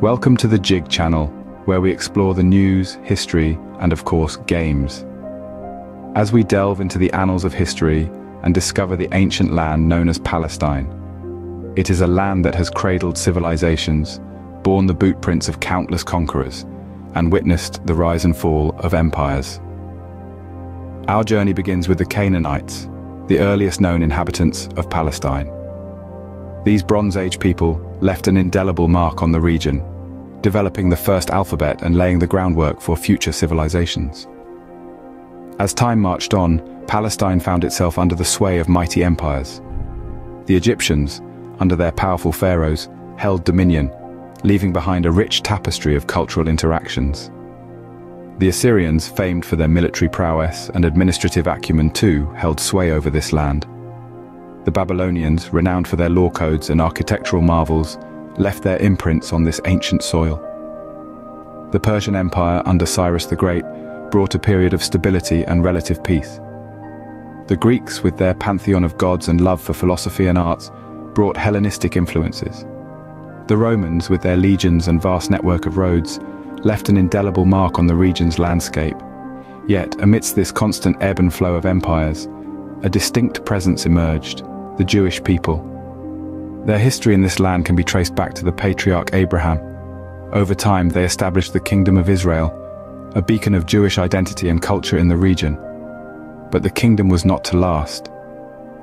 Welcome to the Jig channel, where we explore the news, history, and of course, games. As we delve into the annals of history and discover the ancient land known as Palestine, it is a land that has cradled civilizations, borne the bootprints of countless conquerors, and witnessed the rise and fall of empires. Our journey begins with the Canaanites, the earliest known inhabitants of Palestine. These Bronze Age people left an indelible mark on the region, developing the first alphabet and laying the groundwork for future civilizations. As time marched on, Palestine found itself under the sway of mighty empires. The Egyptians, under their powerful pharaohs, held dominion, leaving behind a rich tapestry of cultural interactions. The Assyrians, famed for their military prowess and administrative acumen too, held sway over this land. The Babylonians, renowned for their law codes and architectural marvels, left their imprints on this ancient soil. The Persian Empire under Cyrus the Great brought a period of stability and relative peace. The Greeks, with their pantheon of gods and love for philosophy and arts, brought Hellenistic influences. The Romans, with their legions and vast network of roads, left an indelible mark on the region's landscape. Yet, amidst this constant ebb and flow of empires, a distinct presence emerged: the Jewish people. Their history in this land can be traced back to the patriarch Abraham. Over time, they established the Kingdom of Israel, a beacon of Jewish identity and culture in the region. But the kingdom was not to last.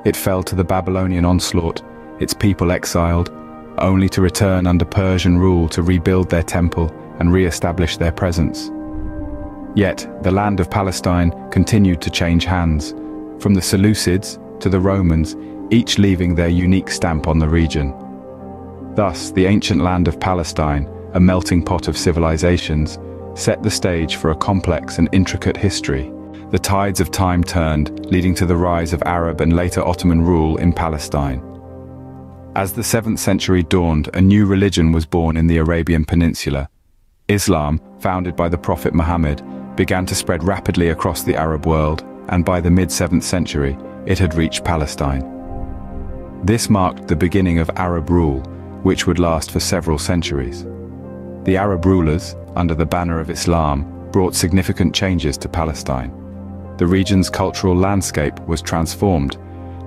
It fell to the Babylonian onslaught, its people exiled, only to return under Persian rule to rebuild their temple and re-establish their presence. Yet, the land of Palestine continued to change hands, from the Seleucids to the Romans, each leaving their unique stamp on the region. Thus, the ancient land of Palestine, a melting pot of civilizations, set the stage for a complex and intricate history. The tides of time turned, leading to the rise of Arab and later Ottoman rule in Palestine. As the 7th century dawned, a new religion was born in the Arabian Peninsula. Islam, founded by the Prophet Muhammad, began to spread rapidly across the Arab world, and by the mid-7th century, it had reached Palestine. This marked the beginning of Arab rule, which would last for several centuries. The Arab rulers, under the banner of Islam, brought significant changes to Palestine. The region's cultural landscape was transformed,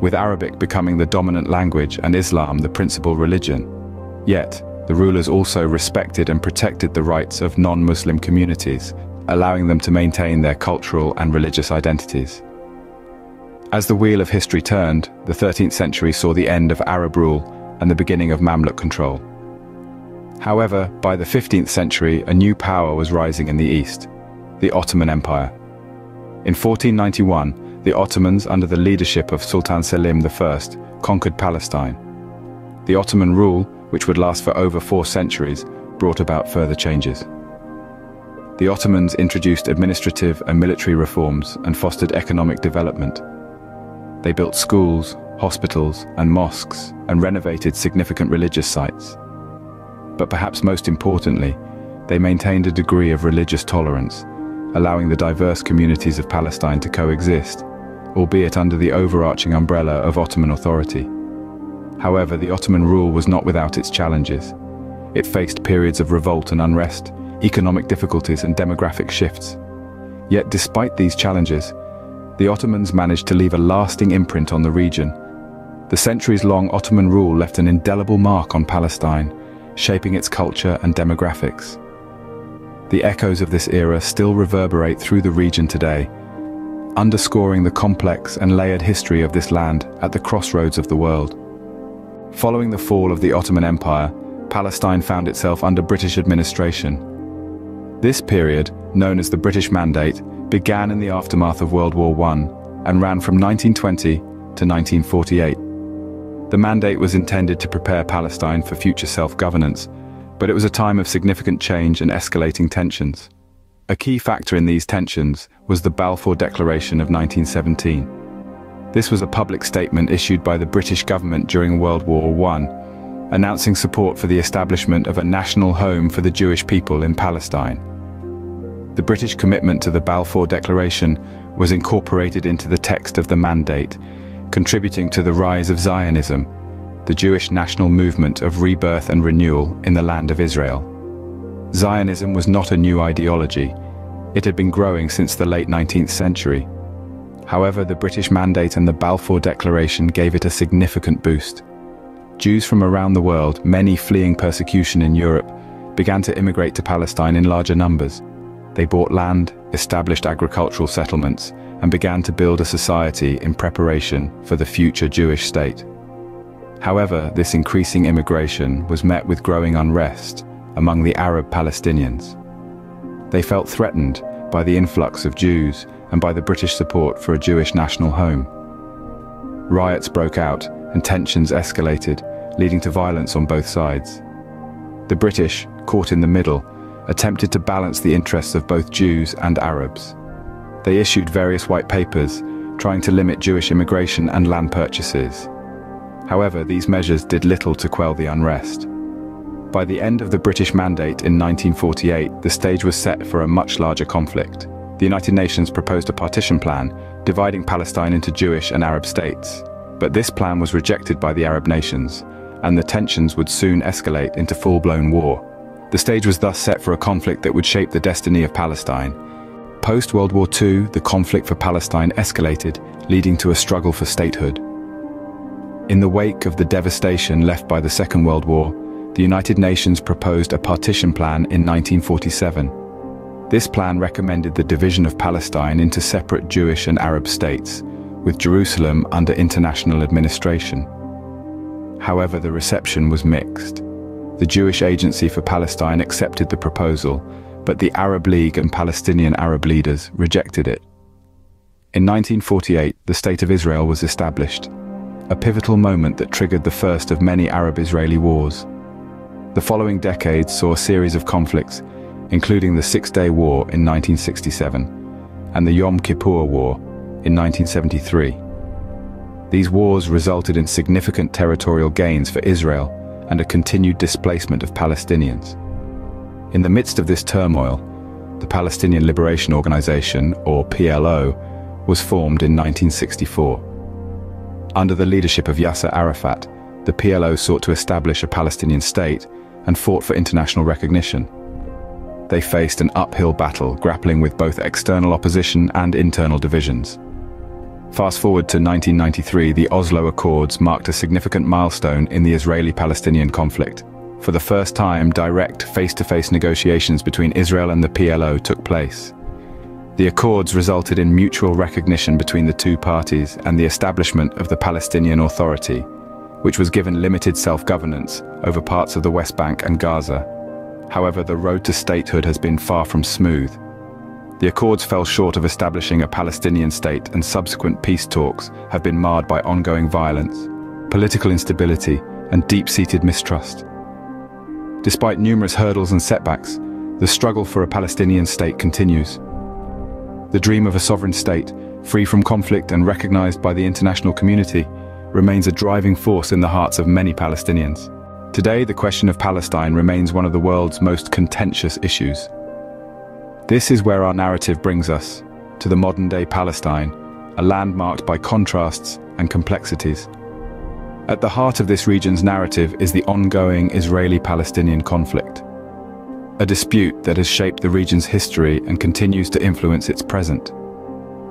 with Arabic becoming the dominant language and Islam the principal religion. Yet, the rulers also respected and protected the rights of non-Muslim communities, allowing them to maintain their cultural and religious identities. As the wheel of history turned, the 13th century saw the end of Arab rule and the beginning of Mamluk control. However, by the 15th century, a new power was rising in the east: the Ottoman Empire. In 1491, the Ottomans, under the leadership of Sultan Selim I, conquered Palestine. The Ottoman rule, which would last for over 4 centuries, brought about further changes. The Ottomans introduced administrative and military reforms and fostered economic development. They built schools, hospitals, and mosques, and renovated significant religious sites. But perhaps most importantly, they maintained a degree of religious tolerance, allowing the diverse communities of Palestine to coexist, albeit under the overarching umbrella of Ottoman authority. However, the Ottoman rule was not without its challenges. It faced periods of revolt and unrest, economic difficulties and demographic shifts. Yet despite these challenges, the Ottomans managed to leave a lasting imprint on the region. The centuries-long Ottoman rule left an indelible mark on Palestine, shaping its culture and demographics. The echoes of this era still reverberate through the region today, underscoring the complex and layered history of this land at the crossroads of the world. Following the fall of the Ottoman Empire, Palestine found itself under British administration. This period, known as the British Mandate, began in the aftermath of World War I and ran from 1920 to 1948. The mandate was intended to prepare Palestine for future self-governance, but it was a time of significant change and escalating tensions. A key factor in these tensions was the Balfour Declaration of 1917. This was a public statement issued by the British government during World War I, announcing support for the establishment of a national home for the Jewish people in Palestine. The British commitment to the Balfour Declaration was incorporated into the text of the mandate, contributing to the rise of Zionism, the Jewish national movement of rebirth and renewal in the land of Israel. Zionism was not a new ideology. It had been growing since the late 19th century. However, the British Mandate and the Balfour Declaration gave it a significant boost. Jews from around the world, many fleeing persecution in Europe, began to immigrate to Palestine in larger numbers. They bought land, established agricultural settlements, and began to build a society in preparation for the future Jewish state. However, this increasing immigration was met with growing unrest among the Arab Palestinians. They felt threatened by the influx of Jews and by the British support for a Jewish national home. Riots broke out and tensions escalated, leading to violence on both sides. The British, caught in the middle, attempted to balance the interests of both Jews and Arabs. They issued various white papers, trying to limit Jewish immigration and land purchases. However, these measures did little to quell the unrest. By the end of the British Mandate in 1948, the stage was set for a much larger conflict. The United Nations proposed a partition plan, dividing Palestine into Jewish and Arab states. But this plan was rejected by the Arab nations, and the tensions would soon escalate into full-blown war. The stage was thus set for a conflict that would shape the destiny of Palestine. Post-World War II, the conflict for Palestine escalated, leading to a struggle for statehood. In the wake of the devastation left by the Second World War, the United Nations proposed a partition plan in 1947. This plan recommended the division of Palestine into separate Jewish and Arab states, with Jerusalem under international administration. However, the reception was mixed. The Jewish Agency for Palestine accepted the proposal, but the Arab League and Palestinian Arab leaders rejected it. In 1948, the State of Israel was established, a pivotal moment that triggered the first of many Arab-Israeli wars. The following decades saw a series of conflicts, including the Six-Day War in 1967 and the Yom Kippur War in 1973. These wars resulted in significant territorial gains for Israel and a continued displacement of Palestinians. In the midst of this turmoil, the Palestinian Liberation Organization, or PLO, was formed in 1964. Under the leadership of Yasser Arafat, the PLO sought to establish a Palestinian state and fought for international recognition. They faced an uphill battle, grappling with both external opposition and internal divisions. Fast forward to 1993, the Oslo Accords marked a significant milestone in the Israeli-Palestinian conflict. For the first time, direct face-to-face negotiations between Israel and the PLO took place. The accords resulted in mutual recognition between the two parties and the establishment of the Palestinian Authority, which was given limited self-governance over parts of the West Bank and Gaza. However, the road to statehood has been far from smooth. The accords fell short of establishing a Palestinian state, and subsequent peace talks have been marred by ongoing violence, political instability, and deep-seated mistrust. Despite numerous hurdles and setbacks, the struggle for a Palestinian state continues. The dream of a sovereign state, free from conflict and recognized by the international community, remains a driving force in the hearts of many Palestinians. Today, the question of Palestine remains one of the world's most contentious issues. This is where our narrative brings us, to the modern-day Palestine, a land marked by contrasts and complexities. At the heart of this region's narrative is the ongoing Israeli-Palestinian conflict, a dispute that has shaped the region's history and continues to influence its present.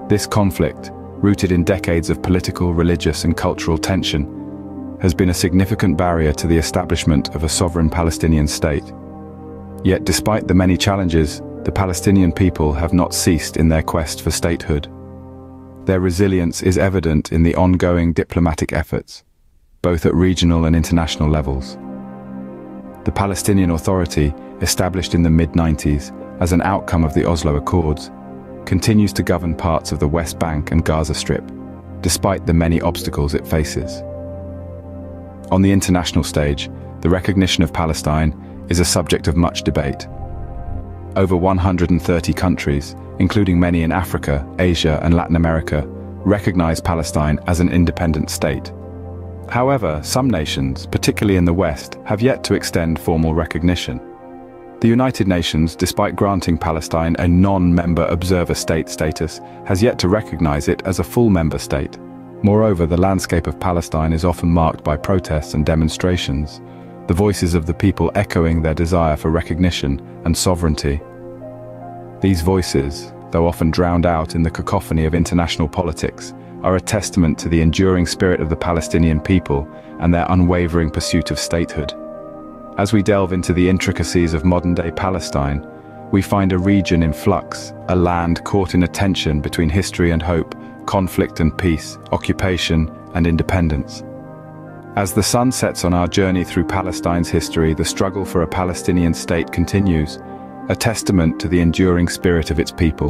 This conflict, rooted in decades of political, religious, and cultural tension, has been a significant barrier to the establishment of a sovereign Palestinian state. Yet despite the many challenges, the Palestinian people have not ceased in their quest for statehood. Their resilience is evident in the ongoing diplomatic efforts, both at regional and international levels. The Palestinian Authority, established in the mid-90s as an outcome of the Oslo Accords, continues to govern parts of the West Bank and Gaza Strip, despite the many obstacles it faces. On the international stage, the recognition of Palestine is a subject of much debate. Over 130 countries, including many in Africa, Asia, and Latin America, recognize Palestine as an independent state. However, some nations, particularly in the West, have yet to extend formal recognition. The United Nations, despite granting Palestine a non-member observer state status, has yet to recognize it as a full member state. Moreover, the landscape of Palestine is often marked by protests and demonstrations, the voices of the people echoing their desire for recognition and sovereignty. These voices, though often drowned out in the cacophony of international politics, are a testament to the enduring spirit of the Palestinian people and their unwavering pursuit of statehood. As we delve into the intricacies of modern-day Palestine, we find a region in flux, a land caught in a tension between history and hope, conflict and peace, occupation and independence. As the sun sets on our journey through Palestine's history, the struggle for a Palestinian state continues, a testament to the enduring spirit of its people.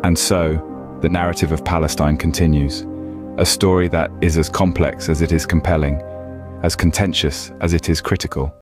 And so, the narrative of Palestine continues, a story that is as complex as it is compelling, as contentious as it is critical.